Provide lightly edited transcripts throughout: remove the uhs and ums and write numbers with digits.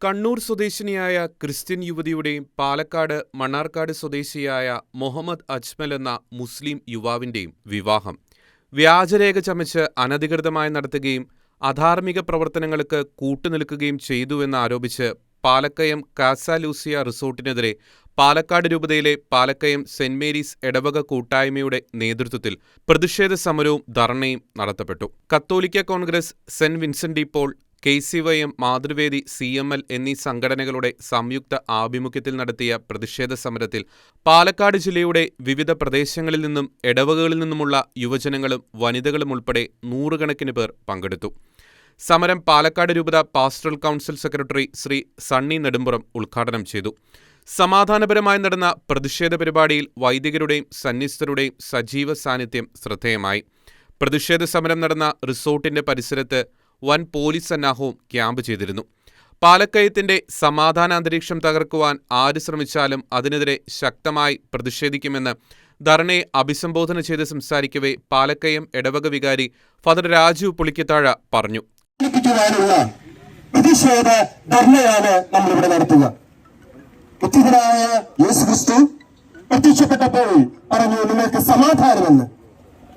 കണ്ണൂർ സ്വദേശിനിയായ ക്രിസ്ത്യൻ യുവതിയുടെയും പാലക്കാട് മണ്ണാർക്കാട് സ്വദേശിയായ മുഹമ്മദ് അജ്മൽ എന്ന മുസ്ലിം യുവാവിന്റെയും വിവാഹം വ്യാജരേഖ ചമച്ച് അനധികൃതമായി നടത്തുകയും അധാർമിക പ്രവർത്തനങ്ങൾക്ക് കൂട്ടുനിൽക്കുകയും ചെയ്തുവെന്നാരോപിച്ച് പാലക്കയം കാസ ലൂസിയ റിസോർട്ടിനെതിരെ പാലക്കാട് രൂപതയിലെ പാലക്കയം സെന്റ് മേരീസ് ഇടവക കൂട്ടായ്മയുടെ നേതൃത്വത്തിൽ പ്രതിഷേധ സമരവും ധർണയും നടത്തപ്പെട്ടു. കത്തോലിക്ക Congress, Saint Vincent de Paul, KCYM, Mathruvedi, CML എന്നീ സംഘടനകളുടെ സംയുക്ത ആഭിമുഖ്യത്തിൽ നടത്തിയ പ്രതിഷേധ സമരത്തിൽ പാലക്കാട് ജില്ലയുടെ വിവിധ പ്രദേശങ്ങളിൽ നിന്നും ഇടവകകളിൽ നിന്നുമുള്ള യുവജനങ്ങളും വനിതകളും ഉൾപ്പെടെ നൂറുകണക്കിന് പേർ പങ്കെടുത്തു. സമരം പാലക്കാട് രൂപത pastoral council secretary Shri Sunny Nedumpuram ഉദ്ഘാടനം ചെയ്തു. സമാധാനപരമായി നടന്ന പ്രതിഷേധ പരിപാടിയിൽ വൈദികരുടെയും സന്യസ്തരുടെയും സജീവ സാന്നിധ്യം ശ്രദ്ധേയമായി. പ്രതിഷേധ സമരം നടന്ന റിസോർട്ടിന്റെ പരിസരത്ത് വൻ പോലീസ് സന്നാഹവും ക്യാമ്പ് ചെയ്തിരുന്നു. പാലക്കയത്തിന്റെ സമാധാനാന്തരീക്ഷം തകർക്കുവാൻ ആര് ശ്രമിച്ചാലും അതിനെതിരെ ശക്തമായി പ്രതിഷേധിക്കുമെന്ന് ധർണയെ അഭിസംബോധന ചെയ്ത് സംസാരിക്കവേ പാലക്കയം ഇടവക വികാരി ഫാദർ രാജു പുളിക്കത്താഴ പറഞ്ഞു. പ്രതിഷേധ ധർണയാണ് നമ്മളിവിടെ നടത്തുക. ഉത്തിതനായ യേശുക്രിസ്തു പ്രത്യക്ഷപ്പെട്ടപ്പോൾ പറഞ്ഞു, നിങ്ങൾക്ക് സമാധാനമെന്ന്.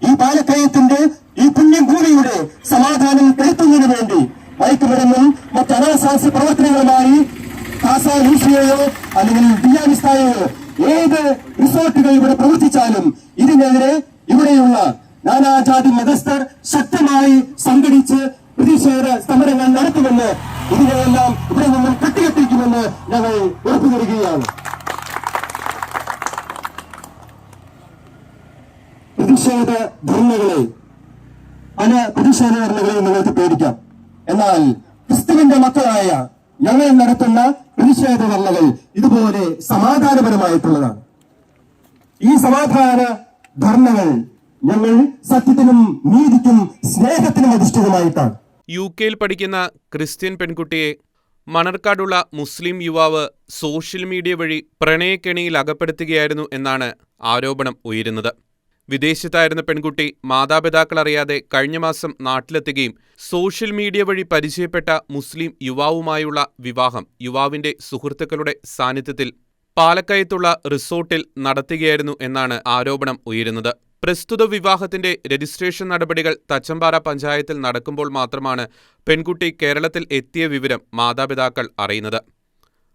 ഈ പാലക്കയത്തിന്റെ ഈ പുണ്യഭൂമിയുടെ സമാധാനം കെടുത്തുന്നതിന് വേണ്ടി മയക്കുമരുന്നും മറ്റ് അനാശാസ്യ പ്രവർത്തനങ്ങളുമായി കാസ ലൂസിയയോ അല്ലെങ്കിൽ ദിയാനിസ്തായോ ഏത് റിസോർട്ടുകൾ ഇവിടെ പ്രവർത്തിച്ചാലും ഇതിനെതിരെ ഇവിടെയുള്ള നാനാജാതി മതസ്ഥർ ശക്തമായി സംഘടിച്ച് പ്രതിഷേധ സമരങ്ങൾ നടത്തുമെന്ന്, ഇതിനെയെല്ലാം ഇവിടെ നിന്നും കെട്ടിയെത്തിക്കുമെന്ന് ഞങ്ങൾ ഉറപ്പു നൽകുകയാണ്. പ്രതിഷേധ ധർണകളെ നിങ്ങൾക്ക് പേടിക്കാം. എന്നാൽ ക്രിസ്തുവിന്റെ മക്കളായ ഞങ്ങൾ നടത്തുന്ന പ്രതിഷേധ ധർണകൾ ഇതുപോലെ സമാധാനപരമായിട്ടുള്ളതാണ്. ഈ സമാധാന ധർണകൾ ഞങ്ങൾ സത്യത്തിനും നീതിക്കും സ്നേഹത്തിനും അധിഷ്ഠിതമായിട്ടാണ്. UK പഠിക്കുന്ന ക്രിസ്ത്യൻ പെൺകുട്ടിയെ മണർക്കാടുള്ള മുസ്ലിം യുവാവ് സോഷ്യൽ മീഡിയ വഴി പ്രണയക്കെണിയിൽ അകപ്പെടുത്തുകയായിരുന്നു എന്നാണ് ആരോപണം ഉയരുന്നത്. വിദേശത്തായിരുന്ന പെൺകുട്ടി മാതാപിതാക്കൾ അറിയാതെ കഴിഞ്ഞ മാസം നാട്ടിലെത്തുകയും സോഷ്യൽ മീഡിയ വഴി പരിചയപ്പെട്ട മുസ്ലിം യുവാവുമായുള്ള വിവാഹം യുവാവിന്റെ സുഹൃത്തുക്കളുടെ സാന്നിധ്യത്തിൽ പാലക്കയത്തുള്ള റിസോർട്ടിൽ നടത്തുകയായിരുന്നു എന്നാണ് ആരോപണം ഉയരുന്നത്. പ്രസ്തുത വിവാഹത്തിന്റെ രജിസ്ട്രേഷൻ നടപടികൾ തച്ചമ്പാറ പഞ്ചായത്തിൽ നടക്കുമ്പോൾ മാത്രമാണ് പെൺകുട്ടി കേരളത്തിൽ എത്തിയ വിവരം മാതാപിതാക്കൾ അറിയുന്നത്.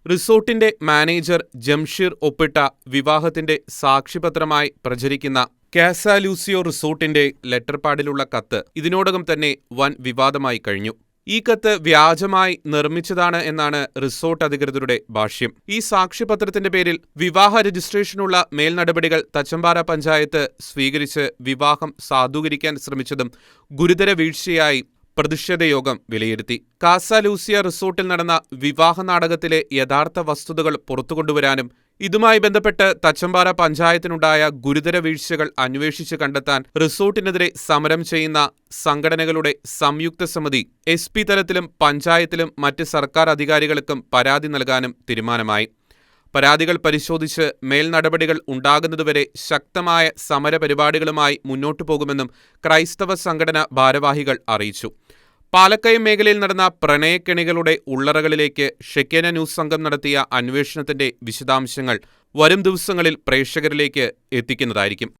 റിസോർട്ടിന്റെ മാനേജർ ജംഷീർ ഒപ്പിട്ട വിവാഹത്തിന്റെ സാക്ഷ്യപത്രമായി പ്രചരിക്കുന്ന കാസ ലൂസിയോ റിസോർട്ടിന്റെ ലെറ്റർ പാഡിലുള്ള കത്ത് ഇതിനോടകം തന്നെ വൻ വിവാദമായി കഴിഞ്ഞു. ഈ കത്ത് വ്യാജമായി നിർമ്മിച്ചതാണ് എന്നാണ് റിസോർട്ട് അധികൃതരുടെ ഭാഷ്യം. ഈ സാക്ഷ്യപത്രത്തിന്റെ പേരിൽ വിവാഹ രജിസ്ട്രേഷനുള്ള മേൽനടപടികൾ തച്ചമ്പാറ പഞ്ചായത്ത് സ്വീകരിച്ച് വിവാഹം സാധൂകരിക്കാൻ ശ്രമിച്ചതും ഗുരുതര വീഴ്ചയായി പ്രതിഷേധയോഗം വിലയിരുത്തി. കാസ ലൂസിയ റിസോർട്ടിൽ നടന്ന വിവാഹ നാടകത്തിലെ യഥാർത്ഥ വസ്തുതകൾ പുറത്തുകൊണ്ടുവരാനും ഇതുമായി ബന്ധപ്പെട്ട് തച്ചമ്പാറ പഞ്ചായത്തിനുണ്ടായ ഗുരുതര വീഴ്ചകൾ അന്വേഷിച്ച് കണ്ടെത്താൻ റിസോർട്ടിനെതിരെ സമരം ചെയ്യുന്ന സംഘടനകളുടെ സംയുക്ത സമിതി SP തലത്തിലും പഞ്ചായത്തിലും മറ്റ് സർക്കാർ അധികാരികൾക്കും പരാതി നൽകാനും തീരുമാനമായി. പരാതികൾ പരിശോധിച്ച് മേൽനടപടികൾ ഉണ്ടാകുന്നതുവരെ ശക്തമായ സമരപരിപാടികളുമായി മുന്നോട്ടു പോകുമെന്നും ക്രൈസ്തവ സംഘടന ഭാരവാഹികൾ അറിയിച്ചു. പാലക്കയം മേഖലയിൽ നടന്ന പ്രണയക്കെണികളുടെ ഉള്ളറകളിലേക്ക് ഷെക്കേന ന്യൂസ് സംഘം നടത്തിയ അന്വേഷണത്തിന്റെ വിശദാംശങ്ങൾ വരും ദിവസങ്ങളിൽ പ്രേക്ഷകരിലേക്ക് എത്തിക്കുന്നതായിരിക്കും.